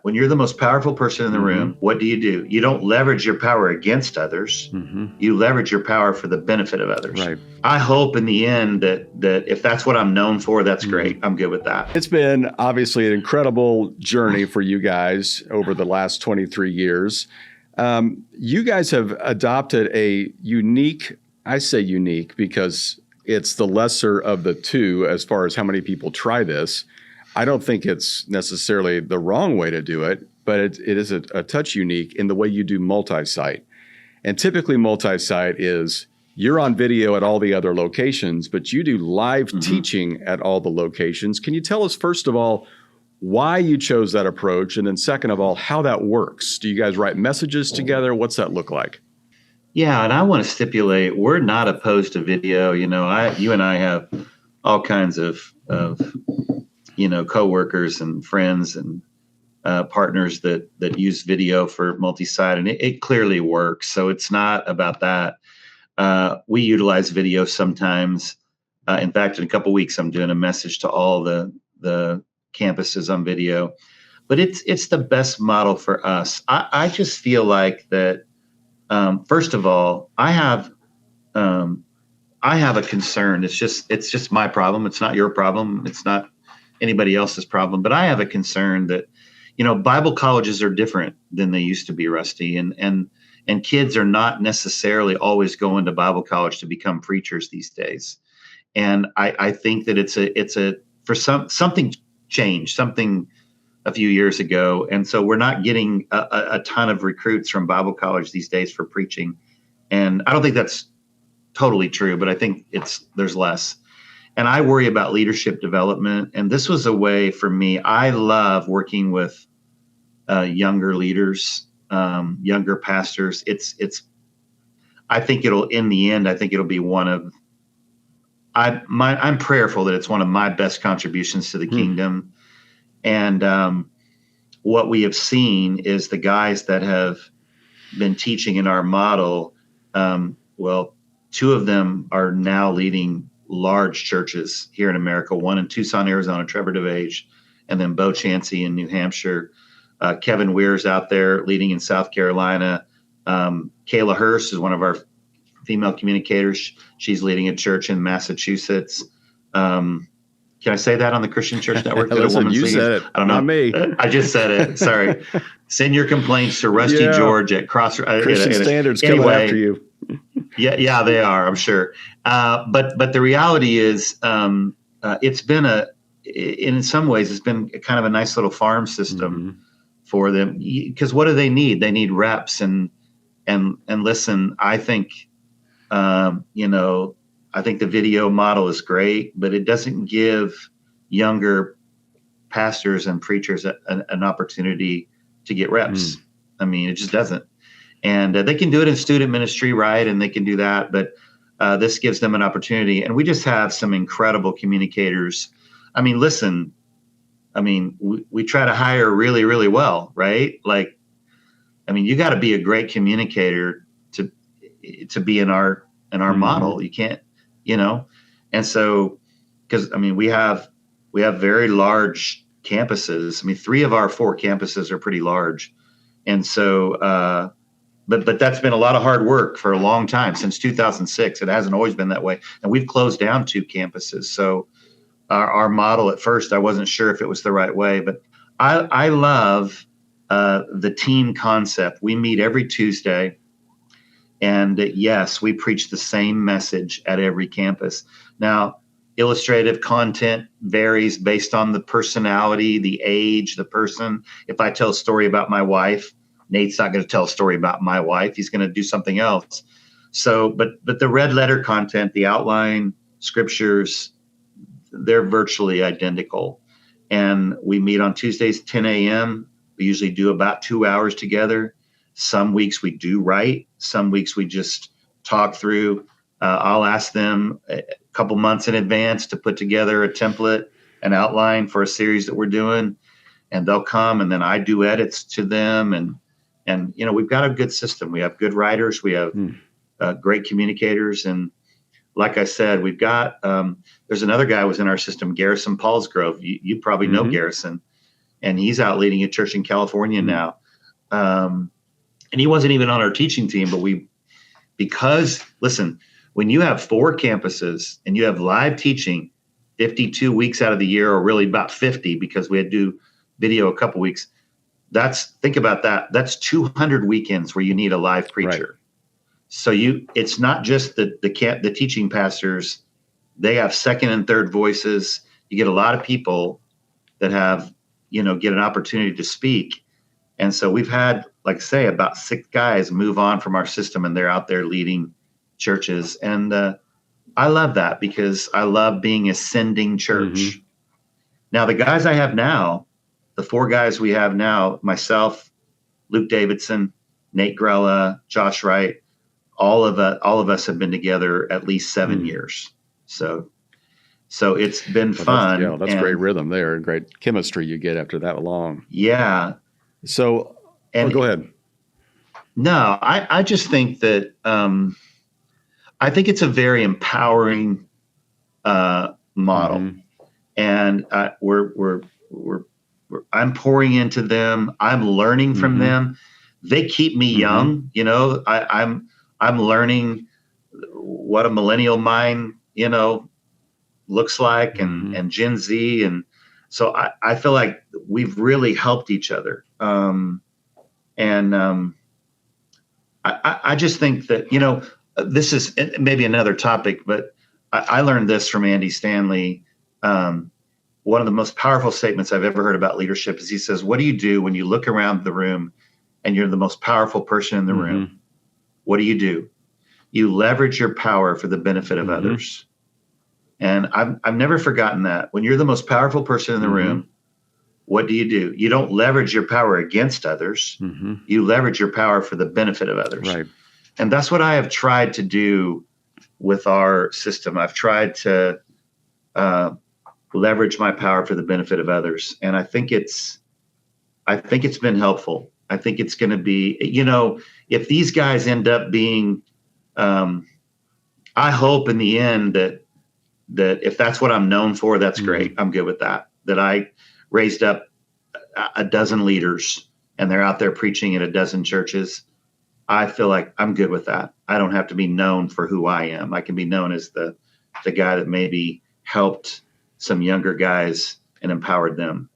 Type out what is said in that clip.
when you're the most powerful person in the room, what do? You don't leverage your power against others. You leverage your power for the benefit of others. Right. I hope in the end that if that's what I'm known for, that's great. I'm good with that. It's been obviously an incredible journey for you guys over the last 23 years. You guys have adopted a unique, I say unique because it's the lesser of the two as far as how many people try this. I don't think it's necessarily the wrong way to do it, but it is a touch unique in the way you do multi-site. And typically multi-site is you're on video at all the other locations, but you do live teaching at all the locations. Can you tell us, first of all, why you chose that approach? And then second of all, how that works? Do you guys write messages together? What's that look like? Yeah, and I want to stipulate, we're not opposed to video. You and I have all kinds of coworkers and friends and partners that use video for multi-site, and it clearly works. So it's not about that. We utilize video sometimes. In fact, in a couple of weeks, I'm doing a message to all the campuses on video. But it's the best model for us. I just feel like that. First of all, I have a concern. It's just my problem. It's not your problem. It's not anybody else's problem. But I have a concern that, Bible colleges are different than they used to be, Rusty, and kids are not necessarily always going to Bible college to become preachers these days. And I think that something changed, something a few years ago. And so we're not getting a ton of recruits from Bible college these days for preaching. And I don't think that's totally true, but I think there's less. And I worry about leadership development. And this was a way for me. I love working with younger leaders, younger pastors. I think in the end, it'll be one of, I'm prayerful that it's one of my best contributions to the kingdom. And what we have seen is the guys that have been teaching in our model, two of them are now leading large churches here in America, one in Tucson, Arizona, Trevor DeVage, and then Bo Chansey in New Hampshire. Kevin Weir's out there leading in South Carolina. Kayla Hurst is one of our female communicators. She's leading a church in Massachusetts. Can I say that on the Christian Church Network? Listen, you said it. I don't know. Not me. I just said it. Sorry. Send your complaints to Rusty George at Cross. Christian Standards coming after you. Yeah, they are, I'm sure. But the reality is, it's been in some ways, it's been kind of a nice little farm system for them. Because what do they need? They need reps and listen. I think, I think the video model is great, but it doesn't give younger pastors and preachers an opportunity to get reps. I mean, it just doesn't. And they can do it in student ministry, right? And they can do that, but this gives them an opportunity. And we just have some incredible communicators. I mean, listen, we try to hire really, really well, right? Like, you got to be a great communicator to be in our model. You can't, and so, because we have very large campuses. 3 of our 4 campuses are pretty large. And so, but that's been a lot of hard work for a long time, since 2006. It hasn't always been that way. And we've closed down 2 campuses. So our model at first, I wasn't sure if it was the right way, but I love the team concept. We meet every Tuesday. And yes, we preach the same message at every campus. Now, illustrative content varies based on the personality, the age, the person. If I tell a story about my wife, Nate's not going to tell a story about my wife. He's going to do something else. So, but the red letter content, the outline, scriptures, they're virtually identical. And we meet on Tuesdays, 10 a.m. We usually do about 2 hours together. Some weeks we do write. Some weeks we just talk through. I'll ask them a couple months in advance to put together a template, an outline for a series that we're doing, and they'll come, and then I do edits to them. And we've got a good system. We have good writers. We have great communicators. And like I said, we've got there's another guy who was in our system, Garrison Paulsgrove. You probably know Garrison. and he's out leading a church in California now. And he wasn't even on our teaching team, but because listen, when you have 4 campuses and you have live teaching 52 weeks out of the year, or really about 50, because we had to do video a couple weeks, think about that. That's 200 weekends where you need a live preacher. Right. So it's not just the teaching pastors. They have second and third voices. You get a lot of people that have, get an opportunity to speak. And so we've had, like I say, about 6 guys move on from our system, and they're out there leading churches. And I love that, because I love being a sending church. Mm-hmm. Now, the guys I have now, the 4 guys we have now, myself, Luke Davidson, Nate Grella, Josh Wright, all of us have been together at least 7 years. So it's been fun. That's great rhythm there, and great chemistry you get after that long. Yeah. So, go ahead. No, I just think that I think it's a very empowering model, mm-hmm. and I'm pouring into them. I'm learning from mm-hmm. them. They keep me mm-hmm. young. I'm learning what a millennial mind, looks like, mm-hmm. and Gen Z. And so I feel like we've really helped each other. I just think that, this is maybe another topic, but I learned this from Andy Stanley. One of the most powerful statements I've ever heard about leadership is he says, what do you do when you look around the room and you're the most powerful person in the mm-hmm. room? What do? You leverage your power for the benefit of mm-hmm. others. And I've never forgotten that. When you're the most powerful person in the mm-hmm. room, what do? You don't leverage your power against others. Mm-hmm. You leverage your power for the benefit of others. Right. And that's what I have tried to do with our system. I've tried to leverage my power for the benefit of others. And I think it's been helpful. I think it's going to be, if these guys end up being, I hope in the end that if that's what I'm known for, that's mm-hmm. great. I'm good with that. That I raised up a dozen leaders and they're out there preaching at a dozen churches. I feel like I'm good with that. I don't have to be known for who I am. I can be known as the guy that maybe helped some younger guys and empowered them.